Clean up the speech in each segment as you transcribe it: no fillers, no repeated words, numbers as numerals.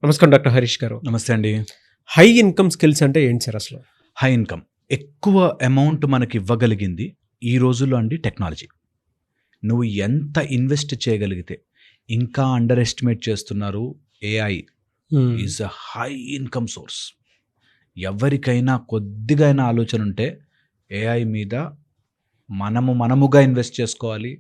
నమస్కారం డాక్టర్ హరీష్ గారు. నమస్తే అండి. హై ఇన్కమ్ స్కిల్స్ అంటే ఏంటి సార్ అసలు? హై ఇన్కమ్ ఎక్కువ అమౌంట్ మనకి ఇవ్వగలిగింది ఈ రోజుల్లో అండి టెక్నాలజీ. నువ్వు ఎంత ఇన్వెస్ట్ చేయగలిగితే, ఇంకా అండర్ ఎస్టిమేట్ చేస్తున్నారు. AI is a high income source. ఎవరికైనా కొద్దిగా అయినా ఆలోచన ఉంటే ఏఐ మీద మనముగా ఇన్వెస్ట్ చేసుకోవాలి,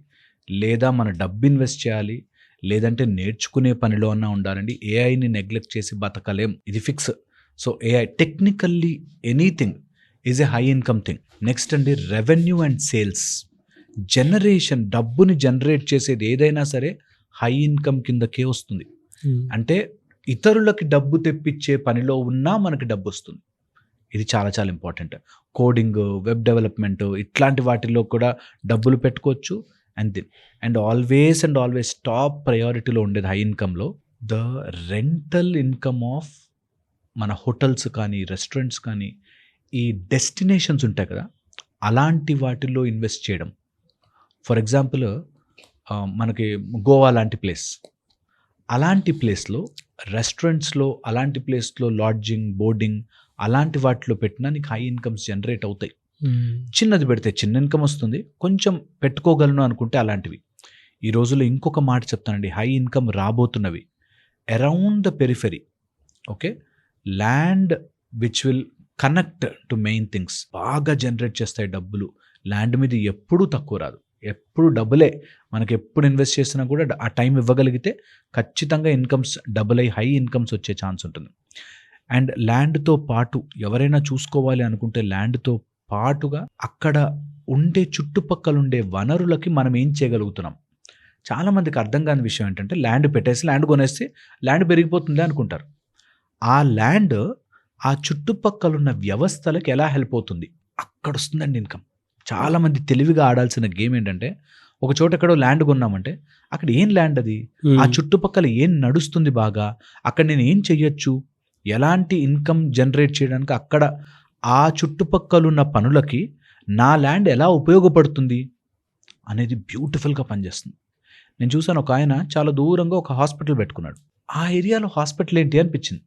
లేదా మన డబ్బు ఇన్వెస్ట్ చేయాలి, లేదంటే నేర్చుకునే పనిలో అన్నా ఉండాలండి. ఏఐని నెగ్లెక్ట్ చేసి బతకలేం, ఇది fix. So AI technically anything is a high income thing. Next అండి రెవెన్యూ అండ్ సేల్స్ జనరేషన్, డబ్బుని జనరేట్ చేసేది ఏదైనా సరే హై ఇన్కమ్ కిందకే వస్తుంది. అంటే ఇతరులకి డబ్బు తెప్పించే పనిలో ఉన్నా మనకి డబ్బు వస్తుంది. ఇది చాలా చాలా ఇంపార్టెంట్. కోడింగ్, వెబ్ డెవలప్మెంట్ ఇట్లాంటి వాటిల్లో కూడా డబ్బులు పెట్టుకోవచ్చు. అండ్ ఆల్వేస్ టాప్ ప్రయారిటీలో ఉండేది హై ఇన్కమ్లో ద రెంటల్ ఇన్కమ్ ఆఫ్ మన హోటల్స్ కానీ, రెస్టారెంట్స్ కానీ, ఈ డెస్టినేషన్స్ ఉంటాయి కదా, అలాంటి వాటిల్లో ఇన్వెస్ట్ చేయడం. ఫర్ ఎగ్జాంపుల్ మనకి గోవా లాంటి ప్లేస్, అలాంటి ప్లేస్లో రెస్టారెంట్స్లో, అలాంటి ప్లేస్లో లాడ్జింగ్, బోర్డింగ్ అలాంటి వాటిలో పెట్టినా నీకు హై ఇన్కమ్స్ జనరేట్ అవుతాయి. చిన్నది పెడితే చిన్న ఇన్కమ్ వస్తుంది, కొంచెం పెట్టుకోగలను అనుకుంటే అలాంటివి. ఈ రోజుల్లో ఇంకొక మాట చెప్తానండి, హై ఇన్కమ్ రాబోతున్నవి around the periphery. Okay, land which will connect to main things బాగా జనరేట్ చేస్తాయి డబ్బులు. ల్యాండ్ మీద ఎప్పుడూ తక్కువ రాదు, ఎప్పుడు డబులే. మనకి ఎప్పుడు ఇన్వెస్ట్ చేసినా కూడా ఆ టైం ఇవ్వగలిగితే ఖచ్చితంగా ఇన్కమ్స్ డబుల్ అయ్యి హై ఇన్కమ్స్ వచ్చే ఛాన్స్ ఉంటుంది. అండ్ ల్యాండ్తో పాటు ఎవరైనా చూసుకోవాలి అనుకుంటే ల్యాండ్తో పాటుగా అక్కడ ఉండే చుట్టుపక్కల ఉండే వనరులకి మనం ఏం చేయగలుగుతున్నాం. చాలామందికి అర్థం కాని విషయం ఏంటంటే, ల్యాండ్ పెట్టేసి ల్యాండ్ కొనేస్తే ల్యాండ్ పెరిగిపోతుంది అనుకుంటారు. ఆ ల్యాండ్ ఆ చుట్టుపక్కల ఉన్న వ్యవస్థలకు ఎలా హెల్ప్ అవుతుంది, అక్కడ వస్తుందండి ఇన్కమ్. చాలామంది తెలివిగా ఆడాల్సిన గేమ్ ఏంటంటే, ఒక చోట ఎక్కడో ల్యాండ్ కొన్నామంటే అక్కడ ఏం ల్యాండ్ అది, ఆ చుట్టుపక్కల ఏం నడుస్తుంది బాగా, అక్కడ నేను ఏం చెయ్యొచ్చు, ఎలాంటి ఇన్కమ్ జనరేట్ చేయడానికి అక్కడ ఆ చుట్టుపక్కల ఉన్న పనులకి నా ల్యాండ్ ఎలా ఉపయోగపడుతుంది అనేది బ్యూటిఫుల్గా పనిచేస్తుంది. నేను చూసాను, ఒక ఆయన చాలా దూరంగా ఒక హాస్పిటల్ పెట్టుకున్నాడు. ఆ ఏరియాలో హాస్పిటల్ ఏంటి అనిపించింది.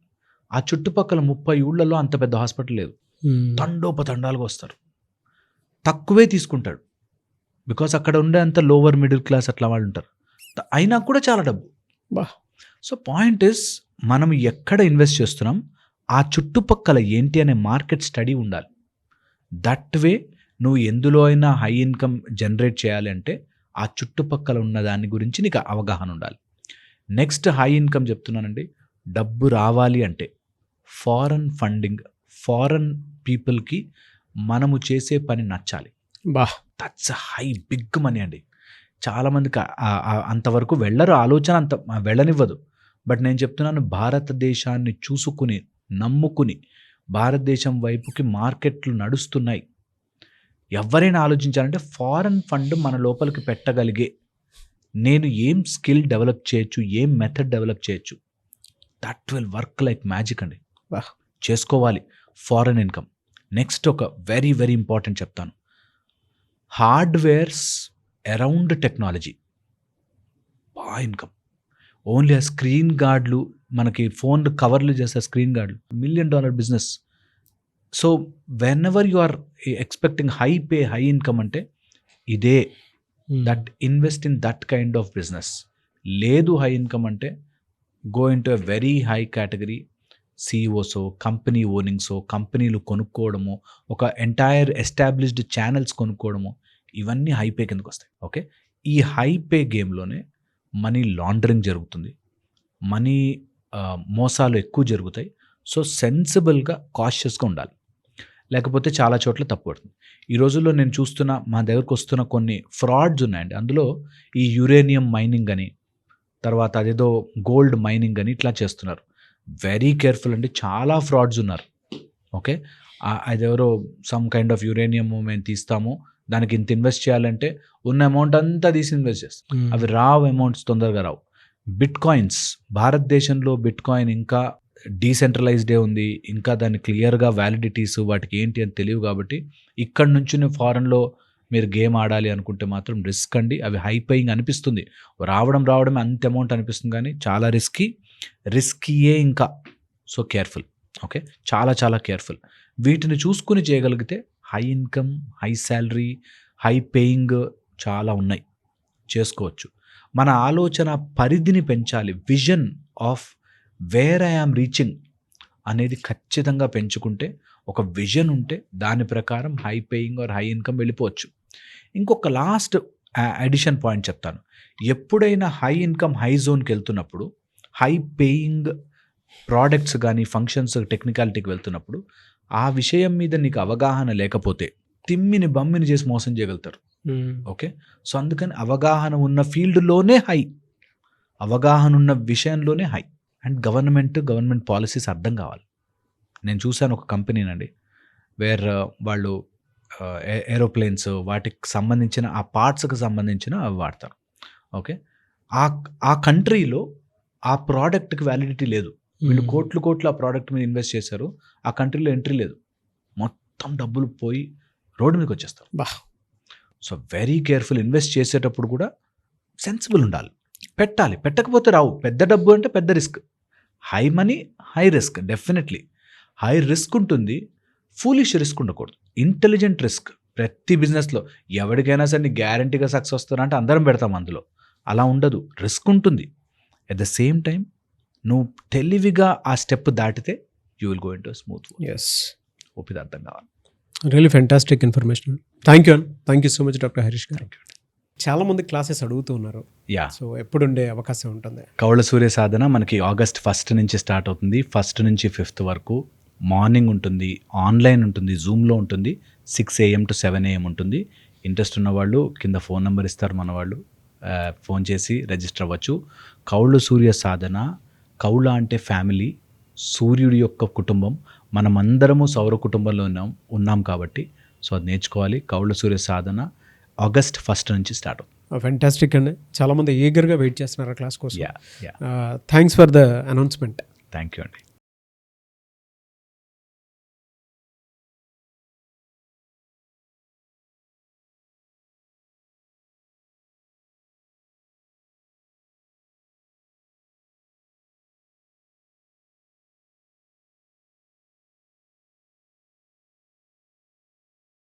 ఆ చుట్టుపక్కల 30 ఊళ్ళలో అంత పెద్ద హాస్పిటల్ లేదు. తండోపతండాలుగా వస్తారు, తక్కువే తీసుకుంటాడు. బికాస్ అక్కడ ఉండే అంత లోవర్ మిడిల్ క్లాస్ అట్లా వాళ్ళు ఉంటారు, అయినా కూడా చాలా డబ్బు. సో పాయింట్ ఇస్, మనం ఎక్కడ ఇన్వెస్ట్ చేస్తున్నాం, ఆ చుట్టుపక్కల ఏంటి అనే మార్కెట్ స్టడీ ఉండాలి. దట్ వే నువ్వు ఎందులో అయినా హై ఇన్కమ్ జనరేట్ చేయాలి అంటే ఆ చుట్టుపక్కల ఉన్న దాని గురించి నీకు అవగాహన ఉండాలి. నెక్స్ట్ హై ఇన్కమ్ చెప్తున్నానండి, డబ్బు రావాలి అంటే ఫారెన్ ఫండింగ్, ఫారెన్ పీపుల్కి మనము చేసే పని నచ్చాలి. దట్స్ హై బిగ్ మనీ అండి. చాలామందికి అంతవరకు వెళ్ళరు, ఆలోచన అంత వెళ్ళనివ్వదు. బట్ నేను చెప్తున్నాను, భారతదేశాన్ని చూసుకుని నమ్ముకుని భారతదేశం వైపుకి మార్కెట్లు నడుస్తున్నాయి. ఎవరైనా ఆలోచించాలంటే ఫారెన్ ఫండ్ మన లోపలికి పెట్టగలిగే, నేను ఏం స్కిల్ డెవలప్ చేయొచ్చు, ఏం మెథడ్ డెవలప్ చేయొచ్చు, that will work like magic అండి. చేసుకోవాలి ఫారెన్ ఇన్కమ్. నెక్స్ట్ ఒక వెరీ వెరీ ఇంపార్టెంట్ చెప్తాను, హార్డ్వేర్స్ అరౌండ్ టెక్నాలజీ బాగా ఇన్కమ్. ఓన్లీ ఆ స్క్రీన్ గార్డ్లు, మనకి ఫోన్ కవర్లు చేసే స్క్రీన్ గార్డ్లు $1 million business. So whenever you are expecting high pay, high income అంటే ఇదే, that invest in that kind of business. లేదు హై ఇన్కమ్ అంటే go in to a very high category, సిఇఓసో, company ఓనింగ్సో, కంపెనీలు కొనుక్కోవడము, ఒక entire established channels కొనుక్కోవడము, ఇవన్నీ high pay కిందకు వస్తాయి. Okay, ఈ హై పే గేమ్లోనే మనీ లాండరింగ్ జరుగుతుంది, మనీ మోసాలు ఎక్కువ జరుగుతాయి. సో సెన్సిబుల్గా, కాషియస్గా ఉండాలి, లేకపోతే చాలా చోట్ల తప్పుపడుతుంది. ఈ రోజుల్లో నేను చూస్తున్న, మా దగ్గరకు వస్తున్న కొన్ని ఫ్రాడ్స్ ఉన్నాయండి. అందులో ఈ యురేనియం మైనింగ్ అని, తర్వాత అదేదో గోల్డ్ మైనింగ్ అని ఇట్లా చేస్తున్నారు. వెరీ కేర్ఫుల్ అండి, చాలా ఫ్రాడ్స్ ఉన్నారు. ఓకే, అదెవరో సమ్ కైండ్ ఆఫ్ యురేనియం మేము తీస్తాము, దానికి ఇంత ఇన్వెస్ట్ చేయాలంటే ఉన్న అమౌంట్ అంతా తీసి ఇన్వెస్ట్ చేస్తాం. అవి రావు, అమౌంట్స్ తొందరగా రావు. బిట్ కాయిన్స్, భారతదేశంలో బిట్ కాయిన్ ఇంకా డీసెంట్రలైజ్డే ఉంది, ఇంకా దాని క్లియర్గా వ్యాలిడిటీస్ వాటికి ఏంటి అని తెలియవు. కాబట్టి ఇక్కడ నుంచి ఫారెన్లో మీరు గేమ్ ఆడాలి అనుకుంటే మాత్రం రిస్క్ అండి. అవి హై పేయింగ్ అనిపిస్తుంది, రావడం అంత అమౌంట్ అనిపిస్తుంది, కానీ చాలా రిస్కీ. రిస్కీయే ఇంకా. So careful. ఓకే, చాలా చాలా కేర్ఫుల్. వీటిని చూసుకుని చేయగలిగితే high income, high salary, high paying చాలా ఉన్నాయి, చేసుకోవచ్చు. మన ఆలోచన పరిధిని పెంచాలి. Vision of where I am reaching అనేది ఖచ్చితంగా పెంచుకుంటే, ఒక విజన్ ఉంటే దాని ప్రకారం high paying or high income వెళ్ళిపోవచ్చు. ఇంకొక లాస్ట్ అడిషన్ పాయింట్ చెప్తాను. ఎప్పుడైనా హై ఇన్కమ్ హై జోన్కి వెళ్తున్నప్పుడు, హై పేయింగ్ ప్రోడక్ట్స్ కానీ ఫంక్షన్స్ టెక్నికాలిటీకి వెళ్తున్నప్పుడు, ఆ విషయం మీద నీకు అవగాహన లేకపోతే తిమ్మిని బమ్మిని చేసి మోసం చేయగలుగుతారు. ఓకే, సో అందుకని అవగాహన ఉన్న ఫీల్డ్లోనే హై, అవగాహన ఉన్న విషయంలోనే హై. అండ్ గవర్నమెంట్ పాలసీస్ అర్థం కావాలి. నేను చూశాను ఒక కంపెనీనండి, వేర్ వాళ్ళు ఏరోప్లేన్స్ వాటికి సంబంధించిన ఆ పార్ట్స్కి సంబంధించిన అవి వాడతారు. ఓకే, ఆ కంట్రీలో ఆ ప్రోడక్ట్కి వ్యాలిడిటీ లేదు. వీళ్ళు కోట్లు ఆ ప్రోడక్ట్ మీద ఇన్వెస్ట్ చేశారు, ఆ కంట్రీలో ఎంట్రీ లేదు, మొత్తం డబ్బులు పోయి రోడ్డు మీదకి వచ్చేస్తారు. So very careful. ఇన్వెస్ట్ చేసేటప్పుడు కూడా సెన్సిబుల్ ఉండాలి, పెట్టాలి. పెట్టకపోతే రావు. పెద్ద డబ్బు అంటే పెద్ద risk. High money high risk. Definitely high risk ఉంటుంది, ఫూలిష్ రిస్క్ ఉండకూడదు. Intelligent risk. ప్రతి బిజినెస్లో ఎవరికైనా సరే నీ గ్యారంటీగా సక్సెస్ వస్తున్నా అంటే అందరం పెడతాం అందులో. అలా ఉండదు, రిస్క్ ఉంటుంది. ఎట్ ద సేమ్ టైం నువ్వు తెలివిగా ఆ స్టెప్ దాటితే you will go in to smooth. Yes, ఓపిక అర్థం కావాలి. Really fantastic information. Thank you so much doctor Harish గారు. చాలా మంది క్లాసెస్ అడుగుతూ ఉన్నారు. యా, సో ఎప్పుడు ఉండే అవకాశం ఉంటుంది? కౌళ్ళ సూర్య సాధన మనకి August 1 నుంచి స్టార్ట్ అవుతుంది. 1 నుంచి 5 వరకు మార్నింగ్ ఉంటుంది, ఆన్లైన్ ఉంటుంది, జూమ్లో ఉంటుంది. 6 AM to 7 AM ఉంటుంది. ఇంట్రెస్ట్ ఉన్న వాళ్ళు కింద ఫోన్ నెంబర్ ఇస్తారు మన వాళ్ళు, ఫోన్ చేసి రిజిస్టర్ అవ్వచ్చు. కౌళ్ళ సూర్య సాధన, కౌళ్ళ అంటే ఫ్యామిలీ, సూర్యుడి యొక్క కుటుంబం. మనమందరము సౌర కుటుంబంలో ఉన్నాం కాబట్టి సో అది నేర్చుకోవాలి. కౌళ్ళ సూర్య సాధన August 1 నుంచి స్టార్ట్ అవుతుంది. ఫెంటాస్టిక్ అండి. చాలా మంది ఈగర్గా వెయిట్ చేస్తున్నారు ఆ క్లాస్ కోసం. Yeah, thanks for the announcement. Thank you అండి.